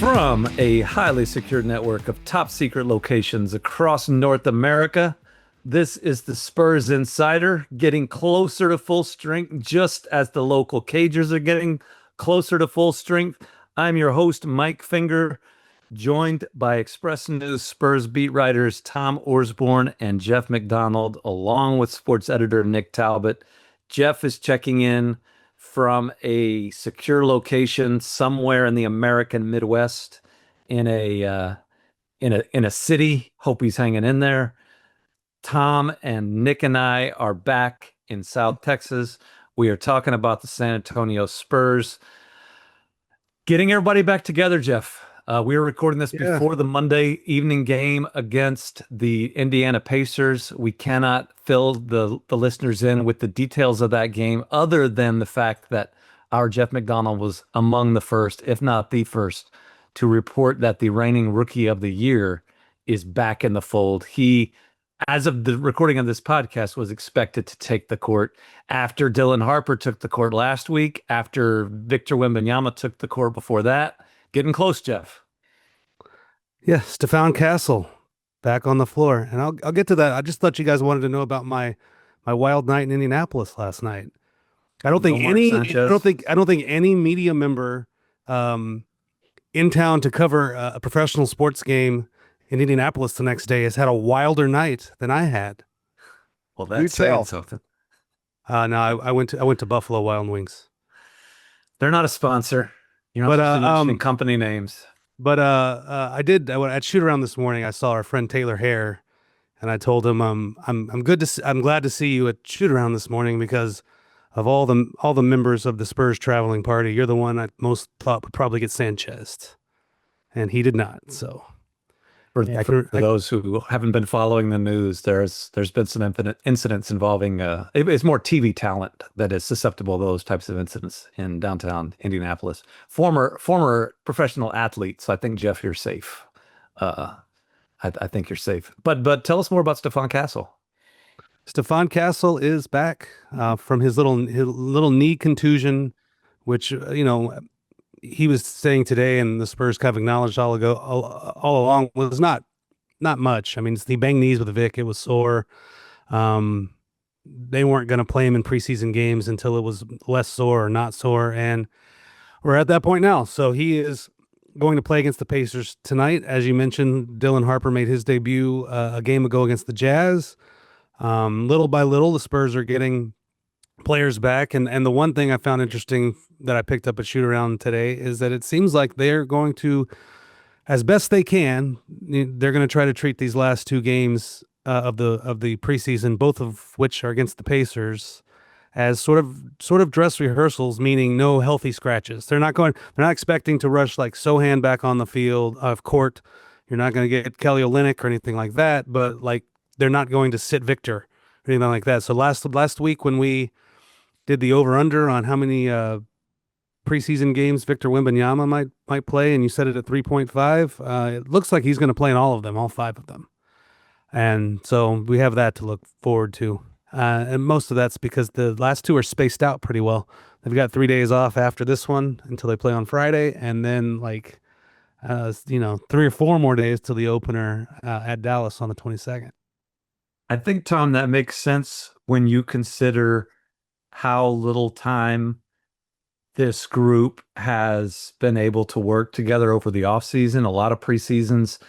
From a highly secured network of top secret locations across North America, this is the Spurs Insider, getting closer to full strength just as the local Cagers are getting closer to full strength. I'm your host, Mike Finger, joined by Express News Spurs beat writers Tom Orsborn and Jeff McDonald, along with sports editor Nick Talbot. Jeff is checking in from a secure location somewhere in the American Midwest, in a city. Hope he's hanging in there. Tom and Nick and I are back in South Texas. We are talking about the San Antonio Spurs. Getting everybody back together, Jeff. We were recording this before the Monday evening game against the Indiana Pacers. We cannot fill the listeners in with the details of that game other than the fact that our Jeff McDonald was among the first, if not the first, to report that the reigning Rookie of the Year is back in the fold. He, as of the recording of this podcast, was expected to take the court after Dylan Harper took the court last week, after Victor Wembanyama took the court before that. Getting close, Jeff. Yeah, Stephon Castle back on the floor, and I'll get to that. I just thought you guys wanted to know about my wild night in Indianapolis last night. I don't think any media member in town to cover a professional sports game in Indianapolis the next day has had a wilder night than I had. Well, that's saying something. No, I went to Buffalo Wild Wings. They're not a sponsor. You're not supposed to mention company names. But at shoot around this morning, I saw our friend Taylor Hare, and I told him I'm glad to see you at shoot around this morning because of all the members of the Spurs traveling party, you're the one I most thought would probably get Sanchez, and he did not. So for those who haven't been following the news, there's been some incidents involving it's more TV talent that is susceptible to those types of incidents in downtown Indianapolis. Former professional athletes. I think, Jeff, you're safe. I think you're safe. But tell us more about Stephon Castle. Stephon Castle is back from his little knee contusion, which he was saying today, and the Spurs have acknowledged all along, was not much. I mean, he banged knees with Vic. It was sore. They weren't going to play him in preseason games until it was less sore or not sore, and we're at that point now. So he is going to play against the Pacers tonight. As you mentioned, Dylan Harper made his debut a game ago against the Jazz. Little by little, the Spurs are getting players back, and the one thing I found interesting that I picked up at shoot around today is that it seems like they're going to, as best they can, they're going to try to treat these last two games of the preseason, both of which are against the Pacers, as sort of dress rehearsals, meaning no healthy scratches. They're not expecting to rush like Sohan back on the field of court. You're not going to get Kelly Olynyk or anything like that, but like they're not going to sit Victor or anything like that. So last week when we did the over-under on how many preseason games Victor Wembanyama might play, and you set it at 3.5. It looks like he's going to play in all of them, all five of them. And so we have that to look forward to. And most of that's because the last two are spaced out pretty well. They've got 3 days off after this one until they play on Friday, and then 3 or 4 more days till the opener at Dallas on the 22nd. I think, Tom, that makes sense when you consider how little time this group has been able to work together over the offseason. A lot of preseasons,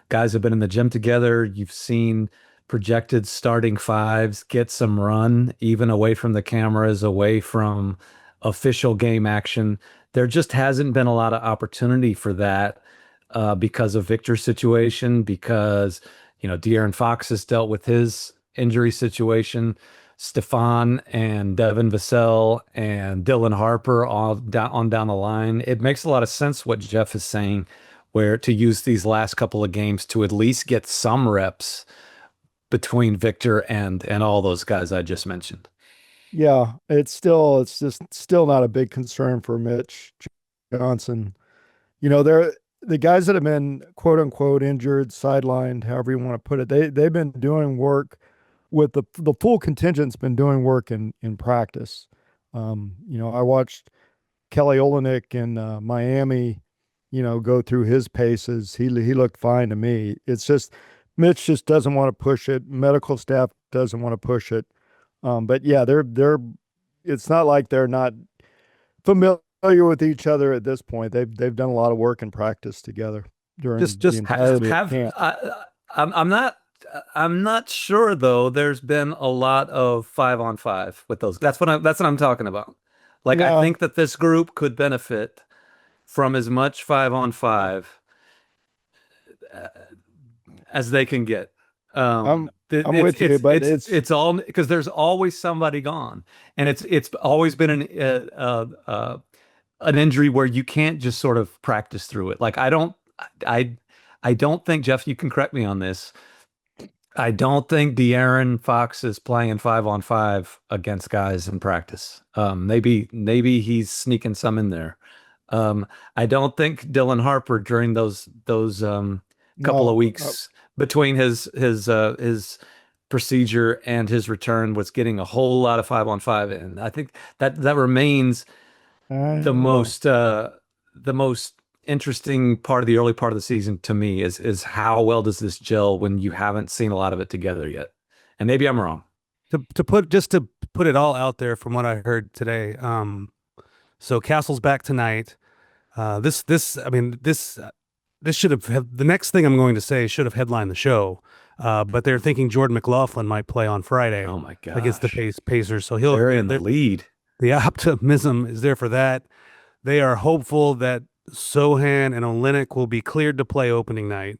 guys have been in the gym together. You've seen projected starting fives get some run, even away from the cameras, away from official game action. There just hasn't been a lot of opportunity for that because of Victor's situation, because De'Aaron Fox has dealt with his injury situation. Stephon and Devin Vassell and Dylan Harper all down the line. It makes a lot of sense what Jeff is saying, where to use these last couple of games to at least get some reps between Victor and all those guys I just mentioned. Yeah, it's just still not a big concern for Mitch Johnson. They're the guys that have been quote unquote injured, sidelined, however you want to put it. They've been doing work with the full contingent's been doing work in practice. I watched Kelly Olynyk in Miami go through his paces. He looked fine to me. It's just Mitch just doesn't want to push it. Medical staff doesn't want to push it. But yeah, they're. It's not like they're not familiar with each other at this point. They've done a lot of work and practice together during Just the entirety of camp. I'm not sure though. There's been a lot of 5-on-5 with those. That's what I'm talking about. Like I No. think that this group could benefit from as much 5-on-5 as they can get. I'm with you, but it's all because there's always somebody gone, and it's always been an injury where you can't just sort of practice through it. Like I don't think, Jeff, you can correct me on this. I don't think De'Aaron Fox is playing 5-on-5 against guys in practice. Maybe he's sneaking some in there. I don't think Dylan Harper during those couple of weeks between his procedure and his return was getting a whole lot of 5-on-5 in. I think that remains the most interesting part of the early part of the season to me is how well does this gel when you haven't seen a lot of it together yet. And maybe I'm wrong. To put it all out there from what I heard today. So Castle's back tonight. This should have the next thing I'm going to say should have headlined the show. But they're thinking Jordan McLaughlin might play on Friday. Oh my gosh. Against the Pacers. So they're in the lead. The optimism is there for that. They are hopeful that Sohan and Olynyk will be cleared to play opening night,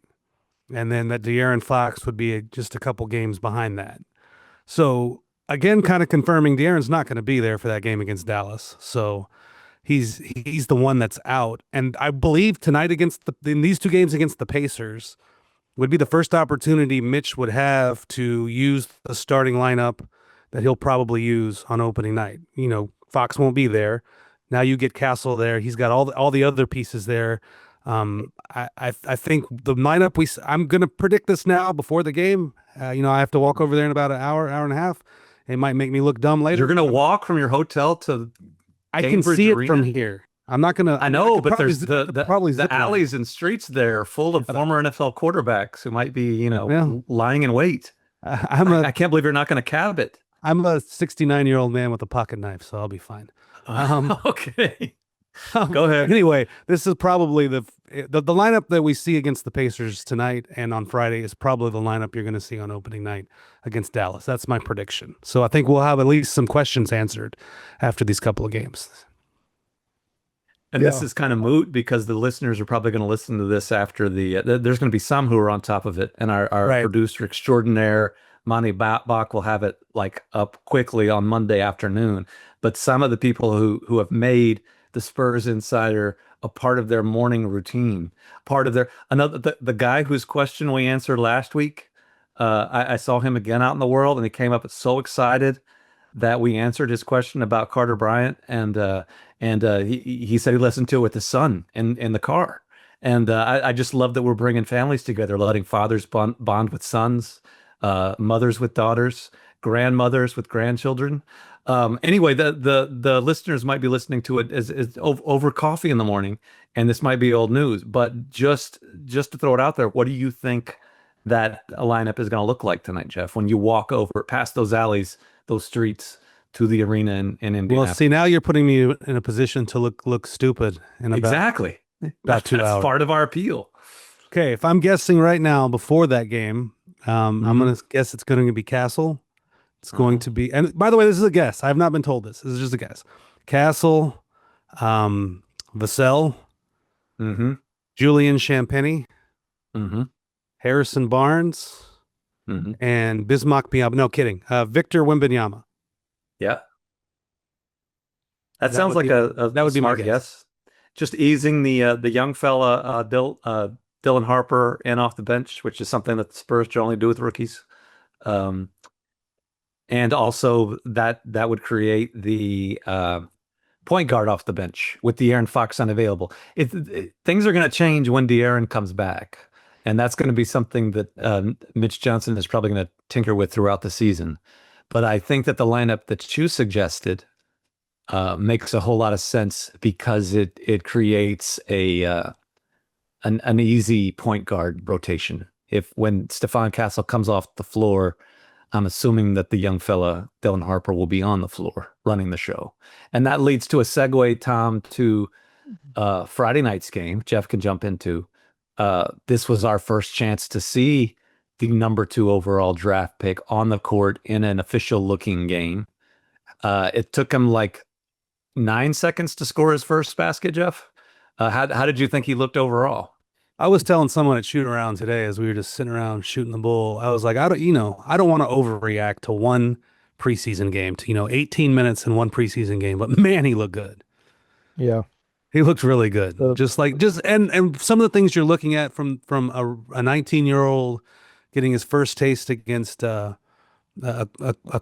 and then that De'Aaron Fox would be just a couple games behind that. So again, kind of confirming De'Aaron's not going to be there for that game against Dallas. So he's the one that's out. And I believe tonight in these two games against the Pacers would be the first opportunity Mitch would have to use the starting lineup that he'll probably use on opening night. Fox won't be there. Now you get Castle there. He's got all the other pieces there. I think the lineup I'm going to predict this now before the game. I have to walk over there in about an hour and a half. It might make me look dumb later. You're going to walk from your hotel to I can see it from here. I'm not going to. I know, but there's the alleys and streets there full of former NFL quarterbacks who might be, lying in wait. I can't believe you're not going to cab it. I'm a 69-year-old man with a pocket knife, so I'll be fine. Okay. Go ahead. Anyway, this is probably the lineup that we see against the Pacers tonight and on Friday is probably the lineup you're going to see on opening night against Dallas. That's my prediction. So I think we'll have at least some questions answered after these couple of games. And this is kind of moot because the listeners are probably going to listen to this after there's going to be some who are on top of it. And our producer extraordinaire, Monty Bach, will have it up quickly on Monday afternoon. But some of the people who have made the Spurs Insider a part of their morning routine, part of the guy whose question we answered last week, I saw him again out in the world, and he came up so excited that we answered his question about Carter Bryant, and he said he listened to it with his son in the car. And I just love that we're bringing families together, letting fathers bond with sons, mothers with daughters, grandmothers with grandchildren. Anyway, the listeners might be listening to it as over coffee in the morning, and this might be old news. But just to throw it out there, what do you think that lineup is going to look like tonight, Jeff? When you walk over past those alleys, those streets to the arena in Indianapolis. Well, see, now you're putting me in a position to look stupid in about 2 hours. That's part of our appeal. Okay, if I'm guessing right now before that game, I'm going to guess it's going to be Castle. It's going to be, and by the way, this is a guess. I have not been told this. This is just a guess. Castle, Vassell, Julian Champagny, Harrison Barnes, and Bismack Biyombo. No, kidding. Victor Wembanyama. Yeah. That sounds like a that would be smart my guess. Just easing the young fella, Dylan Harper, in off the bench, which is something that the Spurs generally do with rookies. And also that would create the point guard off the bench with De'Aaron Fox unavailable. Things are going to change when De'Aaron comes back. And that's going to be something that Mitch Johnson is probably going to tinker with throughout the season. But I think that the lineup that you suggested makes a whole lot of sense because it creates a an easy point guard rotation. If when Stephon Castle comes off the floor, I'm assuming that the young fella Dylan Harper will be on the floor running the show, and that leads to a segue, Tom, to Friday night's game. Jeff can jump into. This was our first chance to see the number 2 overall draft pick on the court in an official looking game. It took him like 9 seconds to score his first basket, Jeff. How did you think he looked overall? I was telling someone at shoot around today as we were just sitting around shooting the bull. I was like, I don't want to overreact to one preseason game, to 18 minutes in one preseason game, but man, he looked good. Yeah. He looked really good. And some of the things you're looking at from a 19-year-old getting his first taste against a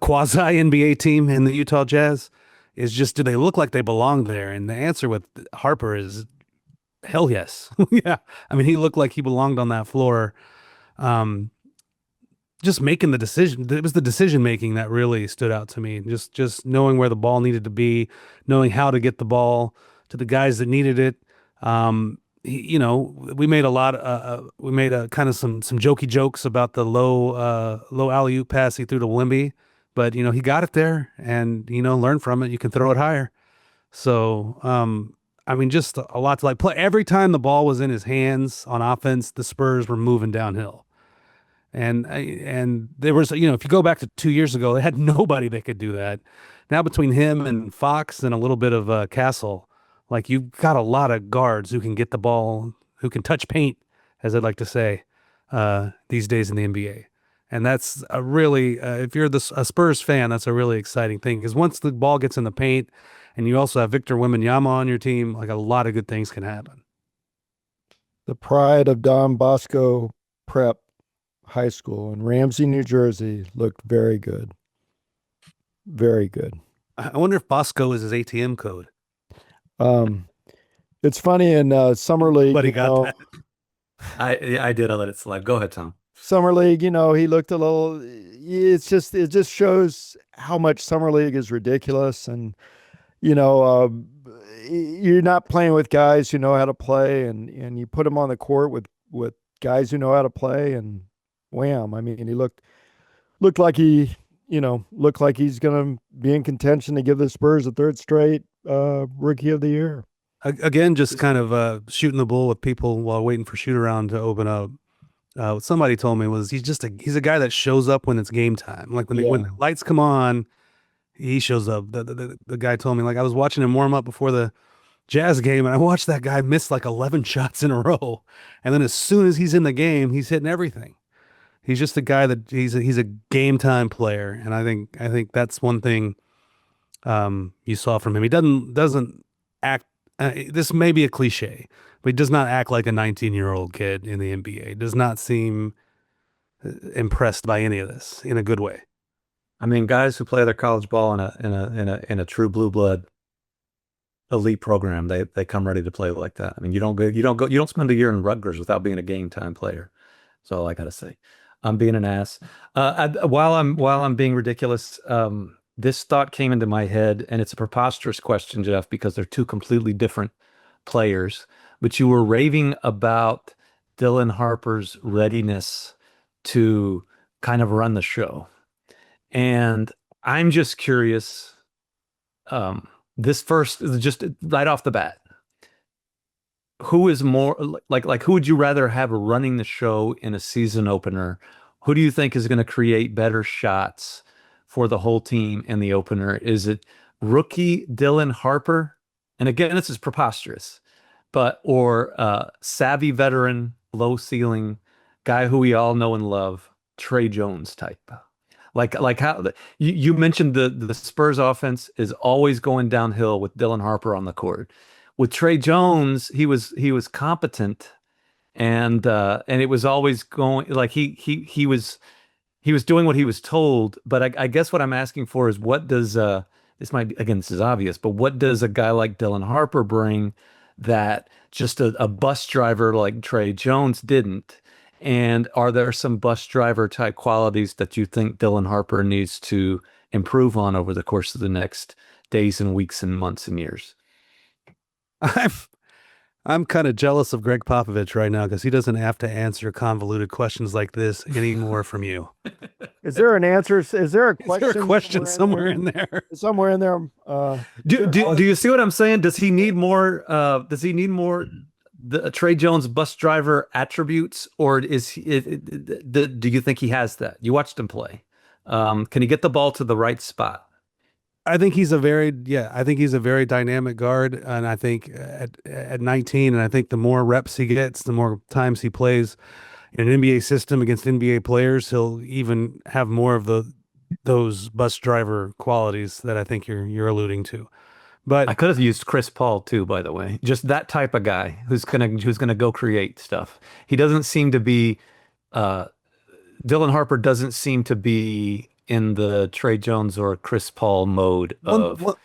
quasi NBA team in the Utah Jazz is just, do they look like they belong there? And the answer with Harper is hell yes. Yeah. I mean, he looked like he belonged on that floor. Just making the decision. It was the decision making that really stood out to me. Just knowing where the ball needed to be, knowing how to get the ball to the guys that needed it. We made a kind of some jokey jokes about the low alley-oop pass he threw to Wemby, but he got it there and learn from it. You can throw it higher. So I mean, just a lot to like. Play every time the ball was in his hands on offense, the Spurs were moving downhill. And there was, if you go back to 2 years ago, they had nobody that could do that. Now between him and Fox and a little bit of Castle, like you've got a lot of guards who can get the ball, who can touch paint, as I'd like to say, these days in the NBA. And that's a really, if you're a Spurs fan, that's a really exciting thing, because once the ball gets in the paint and you also have Victor Wembanyama on your team, like a lot of good things can happen. The pride of Don Bosco Prep High School in Ramsey, New Jersey looked very good. Very good. I wonder if Bosco is his ATM code. It's funny in Summer League. But he got that. I did. I let it slide. Go ahead, Tom. Summer League, he looked a little. It just shows how much Summer League is ridiculous, and you're not playing with guys who know how to play, and you put them on the court with guys who know how to play, and wham! I mean, he looked like he looked like he's going to be in contention to give the Spurs a third straight Rookie of the Year. Again, just kind of shooting the bull with people while waiting for shoot around to open up. What somebody told me was he's a guy that shows up when it's game time. Like when the lights come on, he shows up. The guy told me, like, I was watching him warm up before the Jazz game, and I watched that guy miss like 11 shots in a row, and then as soon as he's in the game, he's hitting everything. He's just a guy that he's a game time player, and I think that's one thing you saw from him. He doesn't act. This may be a cliche, but he does not act like a 19-year-old kid in the NBA. He does not seem impressed by any of this in a good way. I mean, guys who play their college ball in a true blue blood elite program, they come ready to play like that. I mean, you don't spend a year in Rutgers without being a game time player. That's all I gotta say. I'm being an ass. While I'm being ridiculous, this thought came into my head, and it's a preposterous question, Jeff, because they're two completely different players. But you were raving about Dylan Harper's readiness to kind of run the show. And I'm just curious, this first, just right off the bat, who is more like who would you rather have running the show in a season opener? Who do you think is going to create better shots for the whole team in the opener? Is it rookie Dylan Harper? And again, this is preposterous, or savvy veteran, low ceiling guy who we all know and love, Trey Jones type. Like how you mentioned the Spurs offense is always going downhill with Dylan Harper on the court. With Trey Jones, he was competent, and it was always going like he was doing what he was told. But I guess what I'm asking for is, what does this might be, again, this is obvious, but what does a guy like Dylan Harper bring that just a bus driver like Trey Jones didn't? And are there some bus driver type qualities that you think Dylan Harper needs to improve on over the course of the next days and weeks and months and years? I'm kind of jealous of Greg Popovich right now because he doesn't have to answer convoluted questions like this anymore from you. Is there an answer? Is there a question? Is there a question somewhere in there? Somewhere in there. Do you see what I'm saying? Does he need more? The Trey Jones bus driver attributes, or do you think he has that? You watched him play. Can he get the ball to the right spot? I think he's a very dynamic guard, and I think at 19, and I think the more reps he gets, the more times he plays in an NBA system against NBA players, he'll even have more of those bus driver qualities that I think you're alluding to. But I could have used Chris Paul too, by the way. Just that type of guy who's gonna go create stuff. He doesn't seem to be. Dylan Harper doesn't seem to be in the Trey Jones or Chris Paul mode of.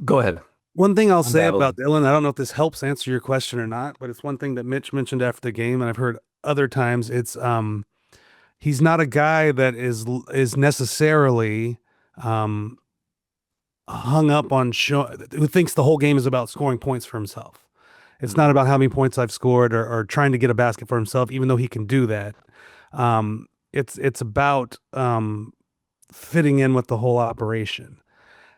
Go ahead. One thing I'll say about Dylan, I don't know if this helps answer your question or not, but it's one thing that Mitch mentioned after the game, and I've heard other times. It's he's not a guy that is necessarily hung up on who thinks the whole game is about scoring points for himself. It's not about how many points I've scored or trying to get a basket for himself, even though he can do that. It's about fitting in with the whole operation.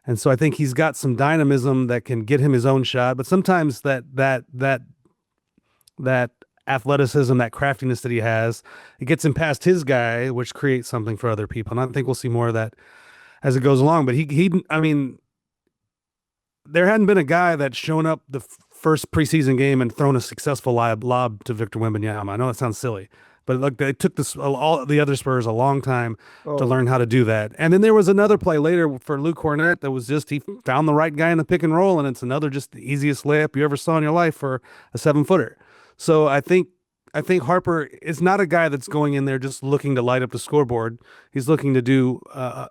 And so I think he's got some dynamism that can get him his own shot, but sometimes that athleticism, that craftiness that he has, it gets him past his guy, which creates something for other people. And I think we'll see more of that as it goes along. But I mean, there hadn't been a guy that's shown up the first preseason game and thrown a successful lob to Victor Wembanyama. I know that sounds silly, but look, it took all the other Spurs a long time to learn how to do that. And then there was another play later for Luke Cornett that was just, he found the right guy in the pick and roll, and it's another just the easiest layup you ever saw in your life for a 7-footer. So I think Harper is not a guy that's going in there just looking to light up the scoreboard. He's looking to do, to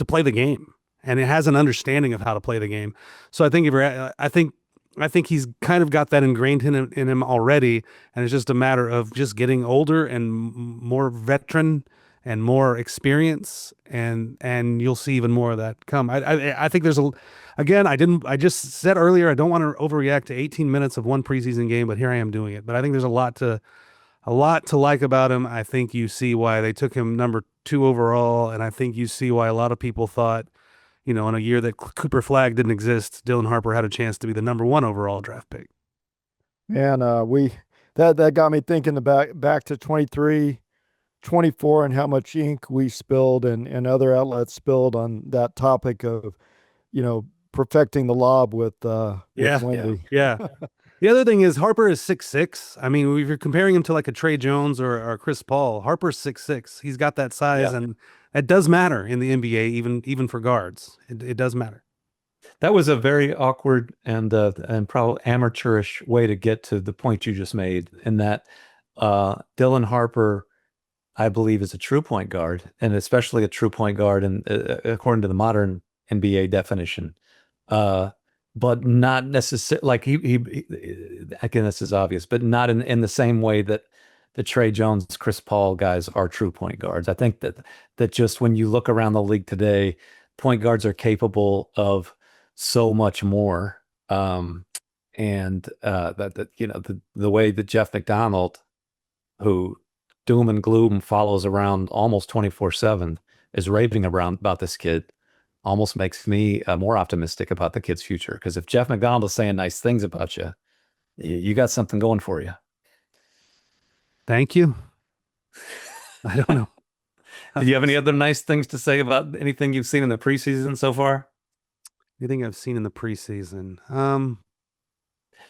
play the game, and it has an understanding of how to play the game. So I think he's kind of got that ingrained in him already, and it's just a matter of just getting older and more veteran and more experience, and you'll see even more of that come. I think there's I just said earlier, I don't want to overreact to 18 minutes of one preseason game, but here I am doing it. But I think there's a lot to like about him. I think you see why they took him number 2 overall, and I think you see why a lot of people thought, in a year that Cooper Flagg didn't exist, Dylan Harper had a chance to be the number 1 overall draft pick. Man, that got me thinking back to 23, 24, and how much ink we spilled and other outlets spilled on that topic of, perfecting the lob with Wendy. Yeah. The other thing is Harper is 6'6". I mean, if you're comparing him to like a Trey Jones or Chris Paul, Harper's 6'6". He's got that size, and it does matter in the NBA, even for guards. It does matter. That was a very awkward and probably amateurish way to get to the point you just made, in that Dylan Harper, I believe, is a true point guard, and especially a true point guard, and according to the modern NBA definition. But not necessarily like he again, this is obvious, but not in the same way that the Trey Jones, Chris Paul guys are true point guards. I think that just when you look around the league today, point guards are capable of so much more. The way that Jeff McDonald, who doom and gloom follows around almost 24/7, is raving about this kid, almost makes me more optimistic about the kid's future. Because if Jeff McDonald is saying nice things about you, you got something going for you. Thank you. I don't know. Do you have any other nice things to say about anything you've seen in the preseason so far? Anything I've seen in the preseason?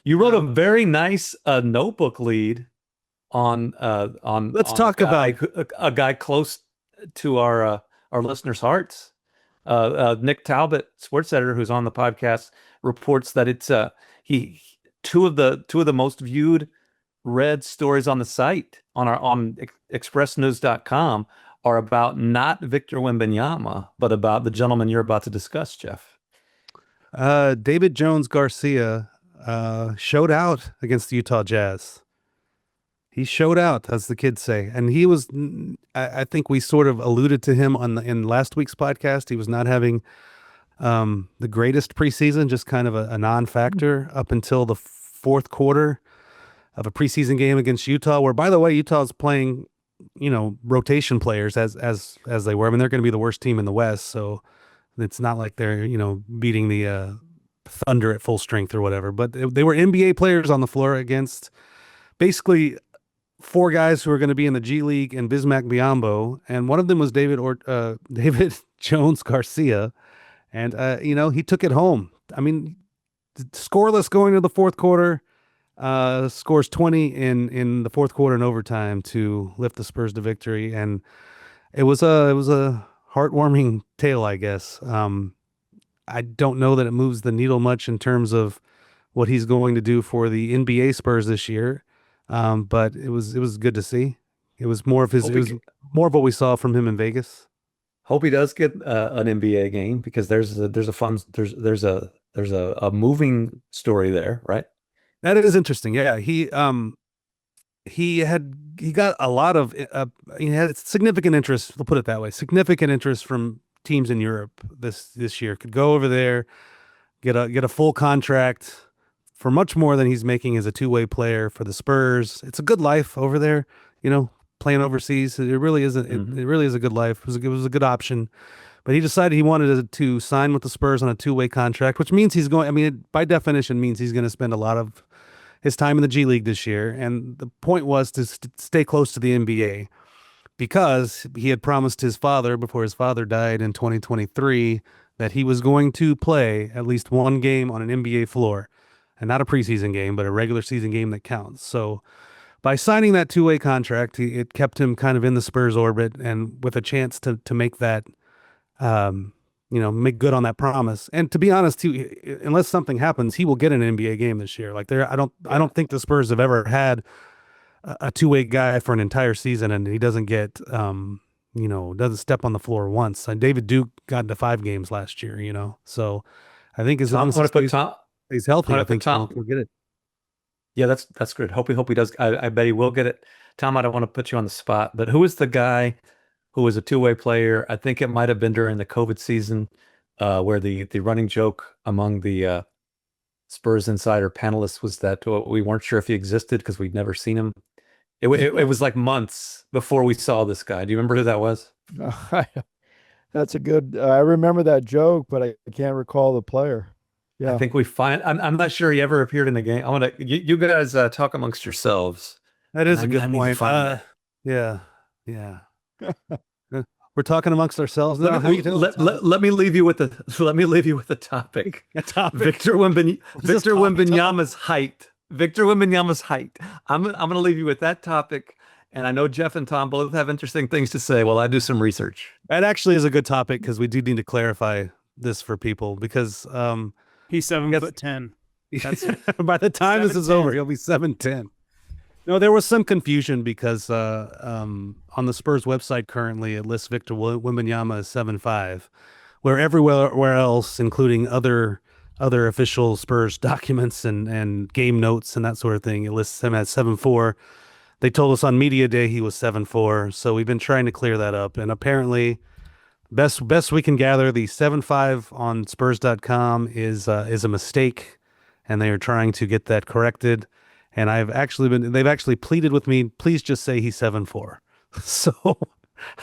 You wrote a very nice notebook lead on. Let's talk about a guy close to our listeners' hearts. Nick Talbot, sports editor, who's on the podcast, reports that it's two of the most viewed read stories on the site on expressnews.com are about not Victor Wembanyama, but about the gentleman you're about to discuss, Jeff. David Jones Garcia showed out against the Utah Jazz. He showed out, as the kids say, and he was. I think we sort of alluded to him in last week's podcast. He was not having the greatest preseason, just kind of a non-factor up until the fourth quarter of a preseason game against Utah, where, by the way, Utah's playing, rotation players as they were. I mean, they're going to be the worst team in the West, so it's not like they're, beating the Thunder at full strength or whatever. But they were NBA players on the floor against basically four guys who are going to be in the G League and Bismack Biyombo, and one of them was David Jones Garcia, and he took it home. I mean, scoreless going to the fourth quarter, scores 20 in the fourth quarter in overtime to lift the Spurs to victory, and it was a heartwarming tale, I guess. I don't know that it moves the needle much in terms of what he's going to do for the NBA Spurs this year. But it was good to see. It was more of more of what we saw from him in Vegas. Hope he does get an NBA game, because there's a moving story there, right? That is interesting. Yeah, he got a lot of he had significant interest. We'll put it that way. Significant interest from teams in Europe this year. Could go over there, get a full contract for much more than he's making as a two-way player for the Spurs. It's a good life over there, playing overseas. It really isn't. It really is a good life. It was a good option, but he decided he wanted to sign with the Spurs on a two-way contract, which means he's going. I mean, it, by definition, means he's going to spend a lot of his time in the G League this year. And the point was to stay close to the NBA, because he had promised his father before his father died in 2023 that he was going to play at least one game on an NBA floor. And not a preseason game, but a regular season game that counts. So by signing that two-way contract, it kept him kind of in the Spurs orbit, and with a chance to make that, make good on that promise. And to be honest, unless something happens, he will get an NBA game this year. Like I don't think the Spurs have ever had a two-way guy for an entire season, and he doesn't get, doesn't step on the floor once. And David Duke got into 5 games last year, So I think as long as he's healthy, I think Tom will get it. Yeah, that's good. Hope he does. I bet he will get it. Tom, I don't want to put you on the spot, but who is the guy who was a two-way player? I think it might have been during the COVID season, where the running joke among the Spurs Insider panelists was that we weren't sure if he existed because we'd never seen him. It was like months before we saw this guy. Do you remember who that was? That's a good. I remember that joke, but I can't recall the player. Yeah, I think I'm not sure he ever appeared in the game. I want to. You guys talk amongst yourselves. That is a good point. Yeah. We're talking amongst ourselves now. Let me leave you with the topic. Victor Wembanyama's height. Victor Wembanyama's height. I'm going to leave you with that topic. And I know Jeff and Tom both have interesting things to say while I do some research. That actually is a good topic, because we do need to clarify this for people, because he's 7'10". By the time this is over, he'll be 7'10". No, there was some confusion because on the Spurs website currently it lists Victor Wembanyama as 7'5", where everywhere else, including other official Spurs documents and game notes and that sort of thing, it lists him as 7'4". They told us on media day he was 7'4", so we've been trying to clear that up, and apparently best we can gather, the 7'5" on Spurs.com is a mistake, and they are trying to get that corrected. And they've actually pleaded with me, please just say he's 7'4". So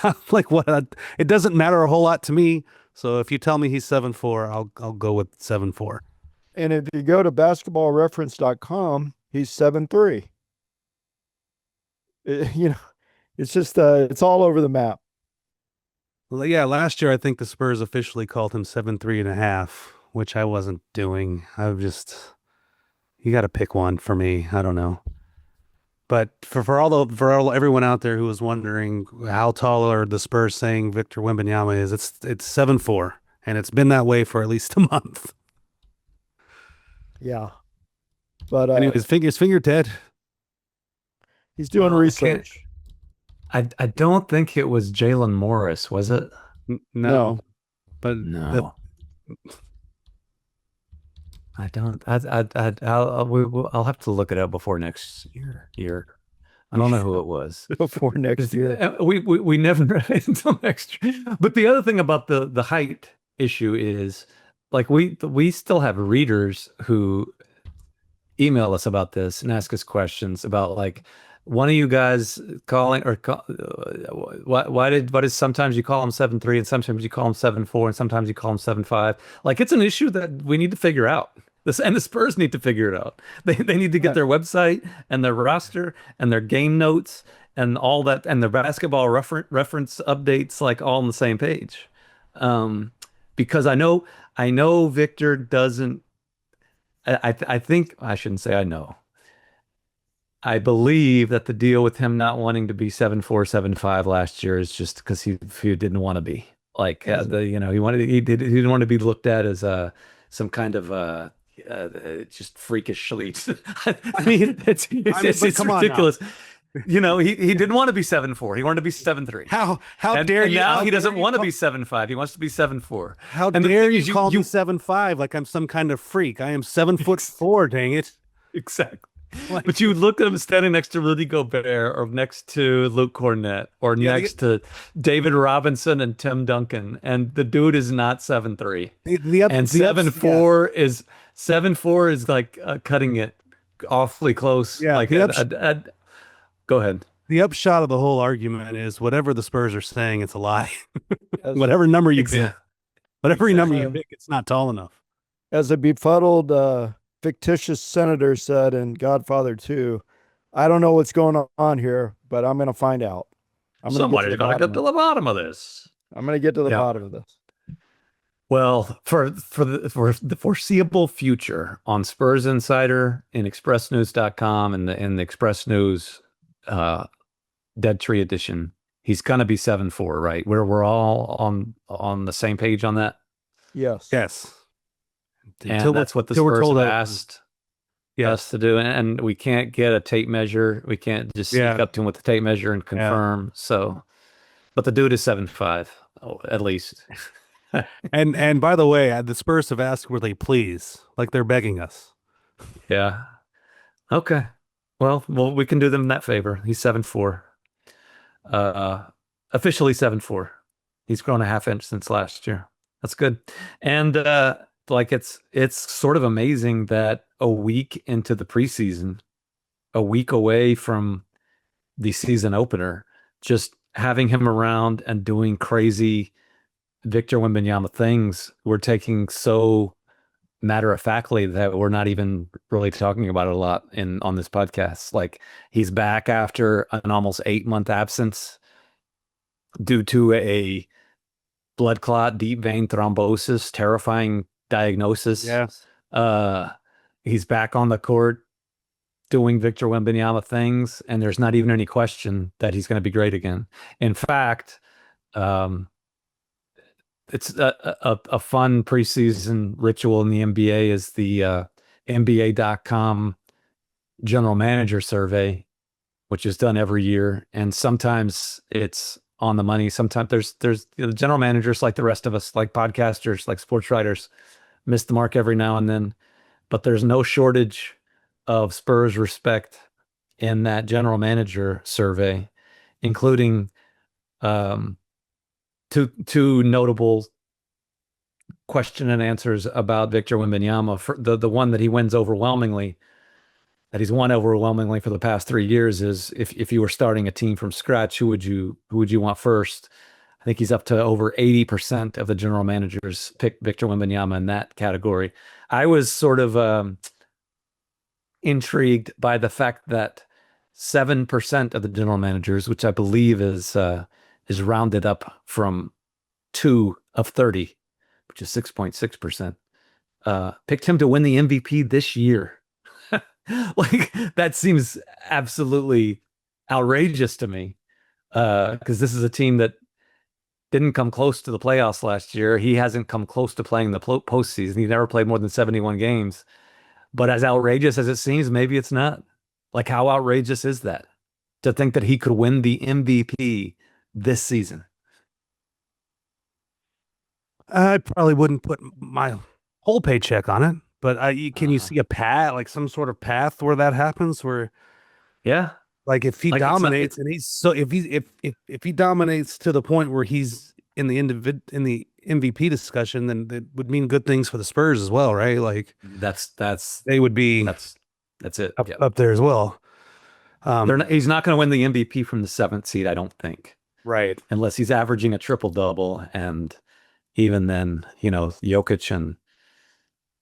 I'm like, what? It doesn't matter a whole lot to me. So if you tell me he's 7'4", I'll go with 7'4". And if you go to basketballreference.com, he's 7'3". It's just it's all over the map. Well, yeah, last year I think the Spurs officially called him 7'3.5", which I wasn't doing. You got to pick one for me. I don't know. But for everyone out there who was wondering how tall are the Spurs saying Victor Wembanyama is, it's 7'4", and it's been that way for at least a month. Yeah. But anyways, his finger dead. He's doing research. I don't think it was Jalen Morris, was it? No. But no. I don't. I'll have to look it up before next year. I don't know who it was before next year. We never until next year. But the other thing about the height issue is, like, we still have readers who email us about this and ask us questions about like one of you guys calling or why did sometimes you call him 7-3 and sometimes you call him 7-4 and sometimes you call him 7-5. Like it's an issue that we need to figure out. And the Spurs need to figure it out. They need to get their website and their roster and their game notes and all that and their basketball reference updates like all on the same page. Because I know Victor doesn't. I think I shouldn't say I know. I believe that the deal with him not wanting to be 7-4, 7-5 last year is just because he didn't want to be like he didn't want to be looked at as some kind of just freakishly. I mean, it's ridiculous. He didn't want to be 7-4. He wanted to be 7-3. How dare you? Now he doesn't want to be 7-5. He wants to be 7-4. How dare you call me 7'5" like I'm some kind of freak? I am 7'4". Dang it! Exactly. But you look at him standing next to Rudy Gobert or next to Luke Cornett or next to David Robinson and Tim Duncan, and the dude is not 7'3". And 7'4" is 7'4" is like cutting it awfully close. Yeah, like go ahead. The upshot of the whole argument is whatever the Spurs are saying, it's a lie. Whatever number you pick, it's not tall enough. As a befuddled fictitious senator said in Godfather 2, I don't know what's going on here, but I'm going to find out. Somebody's going to get to the bottom of this. I'm going to get to the bottom of this. Well, for the foreseeable future on Spurs Insider in expressnews.com and the Express News Dead Tree edition, he's going to be 7-4, right? We're all on the same page on that. Yes. And that's what the Spurs have asked us to do. And we can't get a tape measure. We can't just sneak up to him with the tape measure and confirm. So, but the dude is 7'5", at least. and by the way, the Spurs have asked where they please, like they're begging us. Yeah. Okay. Well, we can do them that favor. He's 7'4". Officially 7'4". He's grown a half inch since last year. That's good. And like it's sort of amazing that a week into the preseason, a week away from the season opener, just having him around and doing crazy Victor Wembanyama things, we're taking so matter-of-factly that we're not even really talking about it a lot on this podcast. Like he's back after an almost 8-month absence due to a blood clot, deep vein thrombosis, terrifying diagnosis. Yes. He's back on the court doing Victor Wembanyama things, and there's not even any question that he's going to be great again. In fact, it's a fun preseason ritual in the NBA is the NBA.com general manager survey, which is done every year. And sometimes it's on the money. Sometimes there's general managers like the rest of us, like podcasters, like sports writers, miss the mark every now and then. But there's no shortage of Spurs respect in that general manager survey, including two notable question and answers about Victor Wembanyama. For the one that he wins overwhelmingly, that he's won overwhelmingly for the past 3 years, is if you were starting a team from scratch, who would you want first? I think he's up to over 80% of the general managers pick Victor Wembanyama in that category. I was sort of intrigued by the fact that 7% of the general managers, which I believe is rounded up from 2 of 30, which is 6.6%, picked him to win the MVP this year. Like that seems absolutely outrageous to me, because this is a team that didn't come close to the playoffs last year. He hasn't come close to playing the postseason. He never played more than 71 games. But as outrageous as it seems, maybe it's not. Like, how outrageous is that? To think that he could win the MVP this season. I probably wouldn't put my whole paycheck on it, but can you see a path, like some sort of path where that happens? Where, yeah, like if he dominates and if he dominates to the point where he's in the MVP discussion, then that would mean good things for the Spurs as well, right? Like that's they would be That's it. up, Yep. up there as well. He's not going to win the MVP from the 7th seed, I don't think, Right. unless he's averaging a triple-double. And even then, Jokic and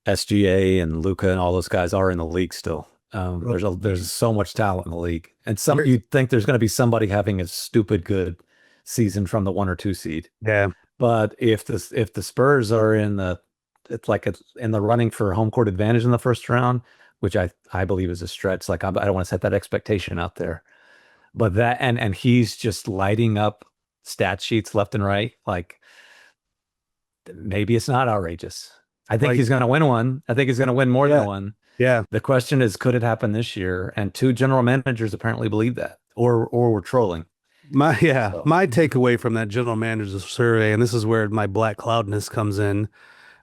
SGA and Luka and all those guys are in the league still. There's so much talent in the league, and you'd think there's going to be somebody having a stupid good season from the 1 or 2 seed. Yeah. But if the Spurs are in the running for home court advantage in the first round, which I believe is a stretch. Like I don't want to set that expectation out there, but that and he's just lighting up stat sheets left and right. Like maybe it's not outrageous. I think he's going to win one. I think he's going to win more than one. Yeah. The question is, could it happen this year? And 2 general managers apparently believe that, or were trolling. My takeaway from that general manager's survey, and this is where my black cloudness comes in.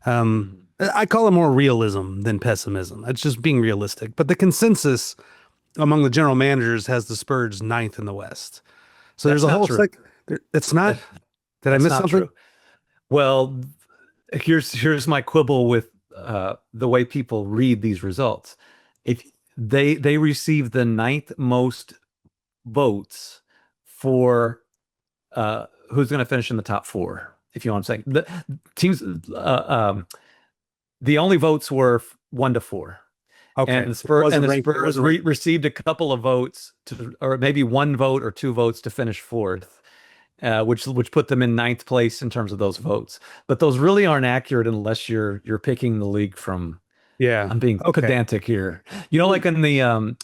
I call it more realism than pessimism. It's just being realistic. But the consensus among the general managers has the Spurs 9th in the West. So there's a whole it's not. Did I miss something? True. Well, here's my quibble with the way people read these results. If they receive the 9th most votes for who's going to finish in the top 4, if you know what I'm saying. The teams, the only votes were 1 to 4. Okay. And the Spurs received a couple of votes or maybe 1 vote or 2 votes to finish 4th. Which put them in 9th place in terms of those votes, but those really aren't accurate unless you're picking the league from. Yeah, I'm being pedantic here. Like in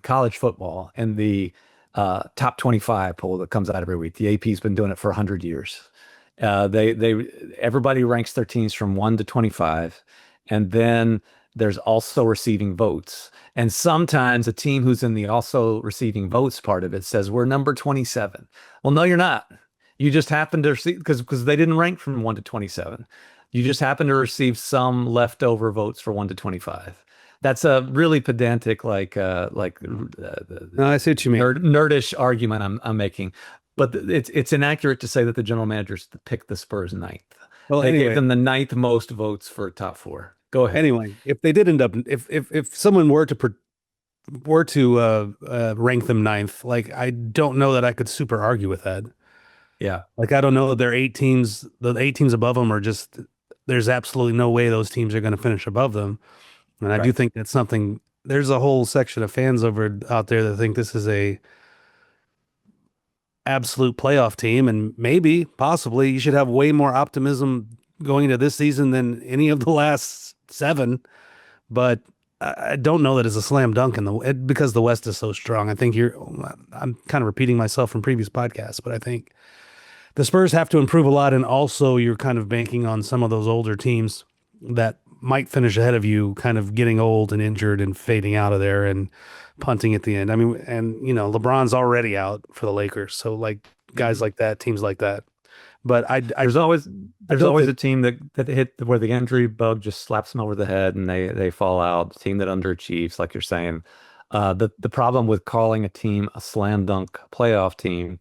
college football and the top 25 poll that comes out every week. The AP's been doing it for 100 years. Everybody ranks their teams from 1 to 25, and then there's also receiving votes. And sometimes a team who's in the also receiving votes part of it says, we're number 27. Well, no, you're not. You just happen to receive, because they didn't rank from 1 to 27. You just happen to receive some leftover votes for 1 to 25. That's a really pedantic, no, I see what you mean. Nerdish argument I'm making. But it's inaccurate to say that the general managers picked the Spurs 9th. Well, they gave them the 9th most votes for top 4. Go ahead. Anyway, if they did end up, if someone were to rank them 9th, like I don't know that I could super argue with that. Yeah, like I don't know their 8 teams, the 8 teams above them are just. There's absolutely no way those teams are going to finish above them, and I do think that's something. There's a whole section of fans out there that think this is a absolute playoff team, and possibly you should have way more optimism going into this season than any of the last 7, but I don't know that it's a slam dunk because the West is so strong. I think I'm kind of repeating myself from previous podcasts, but I think the Spurs have to improve a lot, and also you're kind of banking on some of those older teams that might finish ahead of you kind of getting old and injured and fading out of there and punting at the end. I mean, and LeBron's already out for the Lakers, so like guys like that, teams like that. But there's always a team that hit where the injury bug just slaps them over the head and they fall out. The team that underachieves, like you're saying. The problem with calling a team a slam dunk playoff team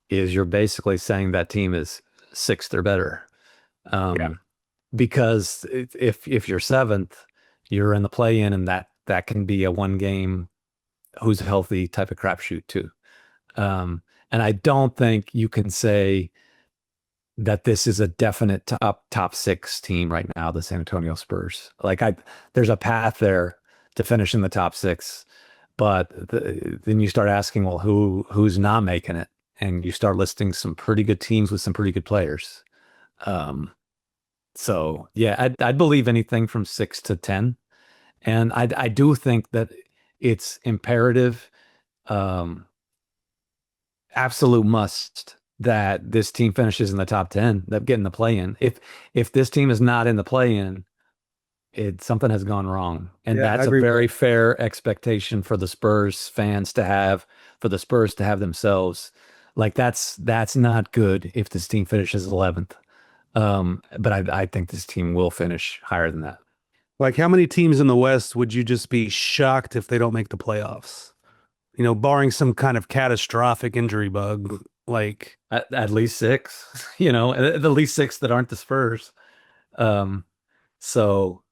is you're basically saying that team is 6th or better. Because if you're 7th, you're in the play-in, and that can be a 1 game who's healthy type of crapshoot too. And I don't think you can say that this is a definite top 6 team right now, the San Antonio Spurs. Like there's a path there to finish in the top 6, but then you start asking, well, who's not making it? And you start listing some pretty good teams with some pretty good players. So yeah, I'd believe anything from 6 to 10. And I do think that it's imperative, absolute must, that this team finishes in the top 10, that get in the play-in. If this team is not in the play-in, something has gone wrong. And that's a very fair expectation for the Spurs fans to have, for the Spurs to have themselves. Like that's not good if this team finishes 11th. But I think this team will finish higher than that. Like, how many teams in the West would you just be shocked if they don't make the playoffs? Barring some kind of catastrophic injury bug. Like at least 6, at least 6 that aren't the Spurs. So,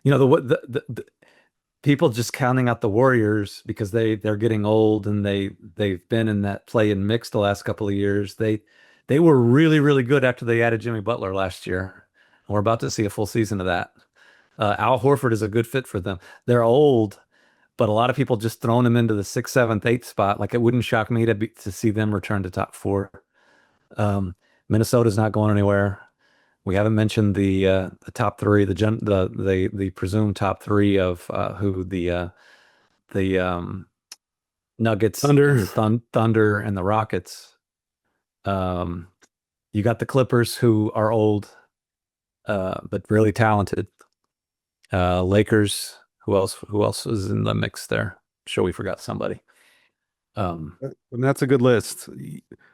the people just counting out the Warriors because they're getting old and they've been in that play and mix the last couple of years. They were really, really good after they added Jimmy Butler last year. And we're about to see a full season of that. Al Horford is a good fit for them. They're old, but a lot of people just throwing them into the sixth, seventh, eighth spot. Like it wouldn't shock me to see them return to top four. Minnesota's not going anywhere. We haven't mentioned the top three, the presumed top three of who the Nuggets, Thunder, and the Rockets. You got the Clippers, who are old, but really talented. Lakers. Who else is in the mix there? I'm sure we forgot somebody. And that's a good list.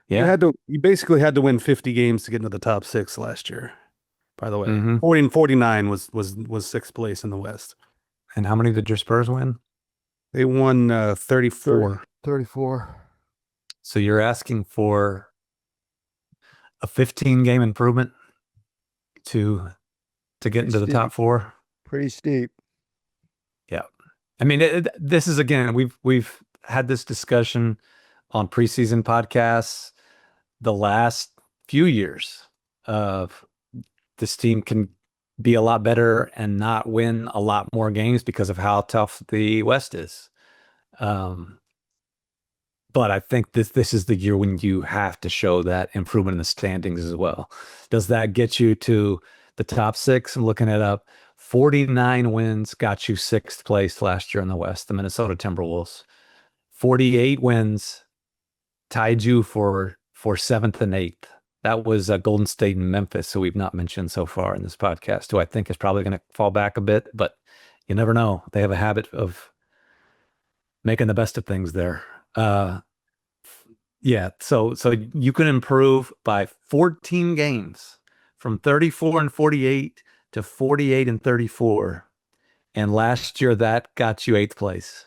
Yeah. You basically had to win 50 games to get into the top 6 last year. By the way, Mhm. 40 and 49 was sixth place in the West. And how many did your Spurs win? They won 34. 34. So you're asking for a 15-game improvement to get into the top four? Pretty steep. Yeah. I mean, this is, again, we've had this discussion on preseason podcasts the last few years of this team can be a lot better and not win a lot more games because of how tough the West is. But I think this is the year when you have to show that improvement in the standings as well. Does that get you to the top 6? I'm looking it up. 49 wins got you 6th place last year in the West, the Minnesota Timberwolves. 48 wins tied you for 7th and 8th. That was Golden State and Memphis, who we've not mentioned so far in this podcast, who I think is probably going to fall back a bit, but you never know. They have a habit of making the best of things there. Yeah, so you can improve by 14 games from 34 and 48 to 48 and 34. And last year that got you 8th place.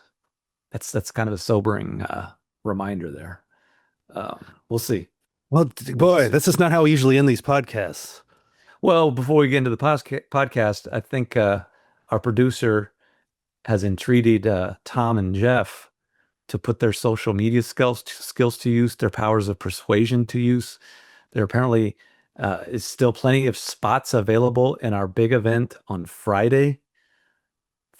That's kind of a sobering reminder there. We'll see. Well, boy, this is not how we usually end these podcasts. Well, before we get into the podcast, I think our producer has entreated Tom and Jeff to put their social media skills to use, their powers of persuasion to use. There apparently is still plenty of spots available in our big event on Friday,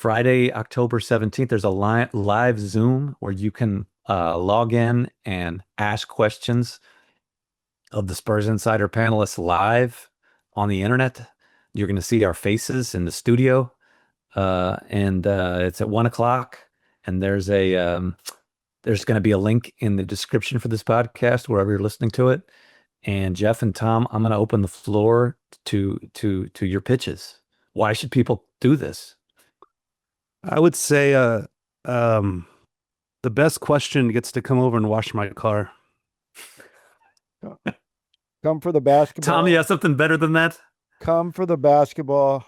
October 17th. There's a live Zoom where you can log in and ask questions of the Spurs Insider panelists live on the internet. You're going to see our faces in the studio, and it's at 1:00. And there's going to be a link in the description for this podcast wherever you're listening to it. And Jeff and Tom, I'm going to open the floor to your pitches. Why should people do this? I would say the best question gets to come over and wash my car. Come for the basketball. Tom, you have something better than that? Come for the basketball,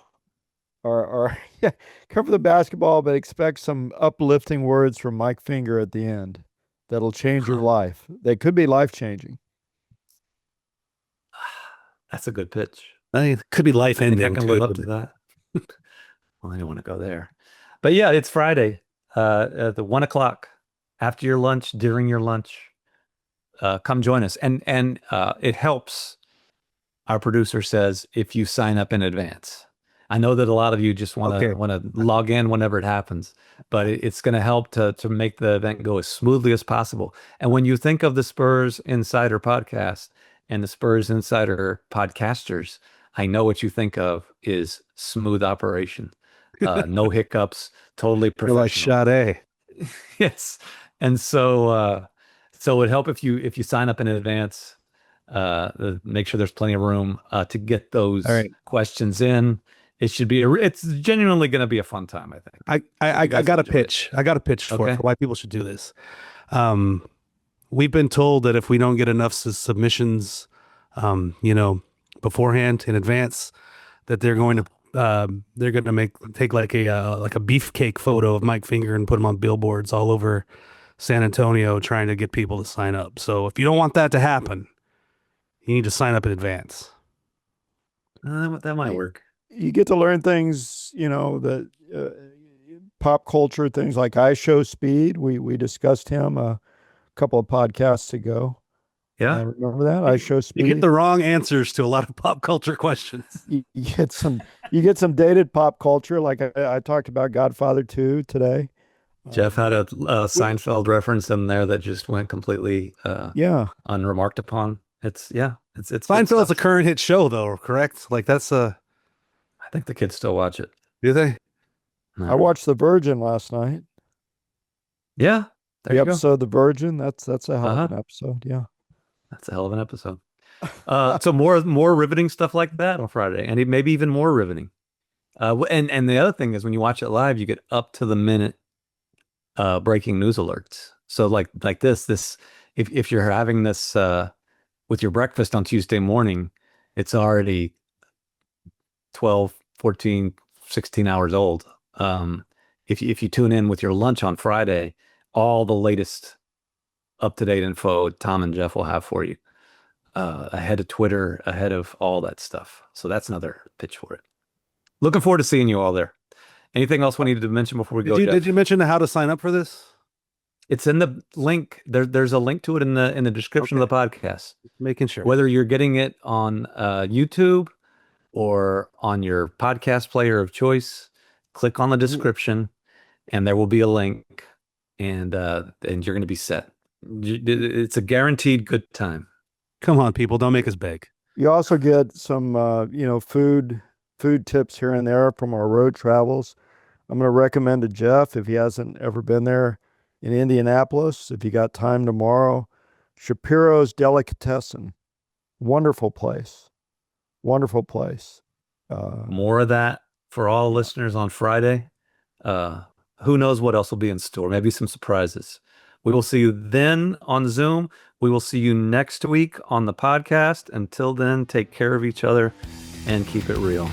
or yeah, come for the basketball, but expect some uplifting words from Mike Finger at the end that'll change your life. They could be life-changing. That's a good pitch. It could be life ending. I can live up to that. Well, I don't want to go there. But yeah, it's Friday at the 1:00 after your lunch, during your lunch. Come join us. And it helps, our producer says, if you sign up in advance. I know that a lot of you just want to log in whenever it happens, but it's going to help to make the event go as smoothly as possible. And when you think of the Spurs Insider podcast and the Spurs Insider podcasters, I know what you think of is smooth operation, no hiccups, totally professional. You're like Sade. Yes. And so it would help if you sign up in advance. Make sure there's plenty of room to get those questions in. It should be it's genuinely going to be a fun time, I think. I got a pitch. I got a pitch for why people should do this. We've been told that if we don't get enough submissions, beforehand in advance, that they're going to take like a beefcake photo of Mike Finger and put them on billboards all over San Antonio trying to get people to sign up. So if you don't want that to happen, you need to sign up in advance. That might work. You get to learn things, that pop culture things like I Show Speed. We discussed him a couple of podcasts ago. Yeah. Remember that? I Show You Speed. get the wrong answers to a lot of pop culture questions. You get some dated pop culture. Like I talked about Godfather 2 today. Jeff had a Seinfeld reference in there that just went completely unremarked upon. It's good Seinfeld's a stuff. current hit show, though, correct? Like that's I think the kids still watch it. do they? I watched The Virgin last night. Yeah. There The you go. episode The Virgin. That's a hell of an episode. Yeah. That's a hell of an episode. So more riveting stuff like that on Friday, and maybe even more riveting. And the other thing is when you watch it live, you get up to the minute breaking news alerts. So like this if you're having this with your breakfast on Tuesday morning, it's already 12, 14, 16 hours old. If you tune in with your lunch on Friday, all the latest up-to-date info Tom and Jeff will have for you ahead of Twitter, ahead of all that stuff. So that's another pitch for it. Looking forward to seeing you all there. Anything else we needed to mention before we go? Did you mention how to sign up for this? It's in the link. There's a link to it in the description of the podcast. Making sure. Whether you're getting it on YouTube or on your podcast player of choice, click on the description, and there will be a link, and you're going to be set. It's a guaranteed good time. Come on, people, don't make us beg. You also get some food tips here and there from our road travels. I'm going to recommend to Jeff, if he hasn't ever been there in Indianapolis, if you got time tomorrow, Shapiro's Delicatessen. Wonderful place. Wonderful place. More of that for all listeners on Friday. Who knows what else will be in store? Maybe some surprises. We will see you then on Zoom. We will see you next week on the podcast. Until then, take care of each other and keep it real.